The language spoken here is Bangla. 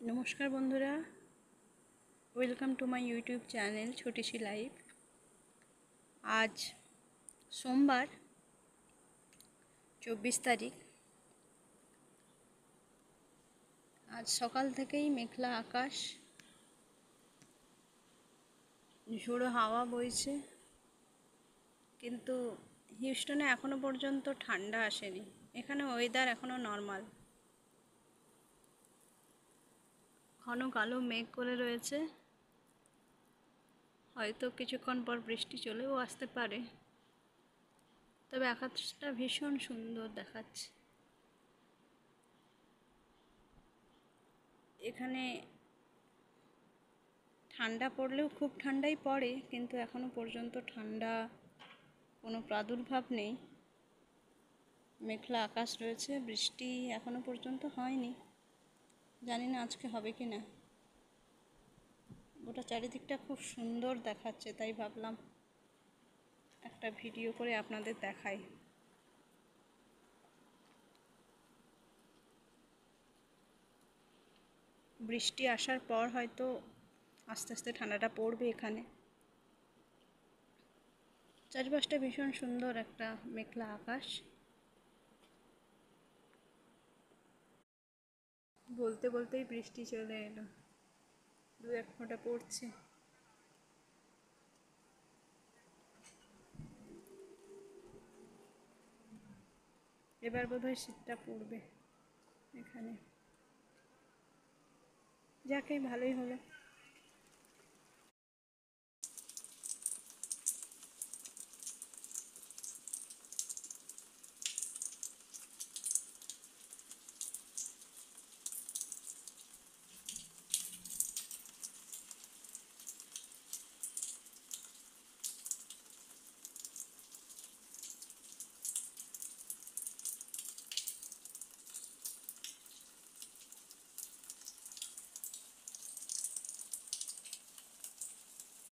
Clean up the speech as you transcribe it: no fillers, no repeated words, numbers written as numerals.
নমস্কার বন্ধুরা, welcome to my YouTube channel Chhoti si life. আজ সোমবার 24 তারিখ। আজ সকাল থেকেই মেঘলা আকাশ, ঝোড়ো হাওয়া বইছে, কিন্তু হিউস্টনে এখনো পর্যন্ত ঠান্ডা আসেনি। এখানে ওয়েদার এখনো নর্মাল, ঘন কালো মেঘ করে রয়েছে। হয়তো কিছুক্ষণ পর বৃষ্টি চলেও আসতে পারে, তবে আকাশটা ভীষণ সুন্দর দেখাচ্ছে। এখানে ঠান্ডা পড়লেও খুব ঠান্ডাই পড়ে, কিন্তু এখনো পর্যন্ত ঠান্ডা কোনো প্রাদুর্ভাব নেই। মেঘলা আকাশ রয়েছে, বৃষ্টি এখনো পর্যন্ত হয়নি, জানি না আজকে হবে কি না। গোটা চারিদিকটা খুব সুন্দর দেখাচ্ছে, তাই ভাবলাম একটা ভিডিও করে আপনাদের দেখাই। বৃষ্টি আসার পর হয়তো আস্তে আস্তে ঠান্ডাটা পড়বে। এখানে চারিপাশটা ভীষণ সুন্দর, একটা মেঘলা আকাশ। বলতে বলতেই বৃষ্টি চলে এলো, দু এক ফোঁটা পড়ছে। এবার বোধহয় শীতটা পড়বে এখানে। যাকে ভালোই হলো।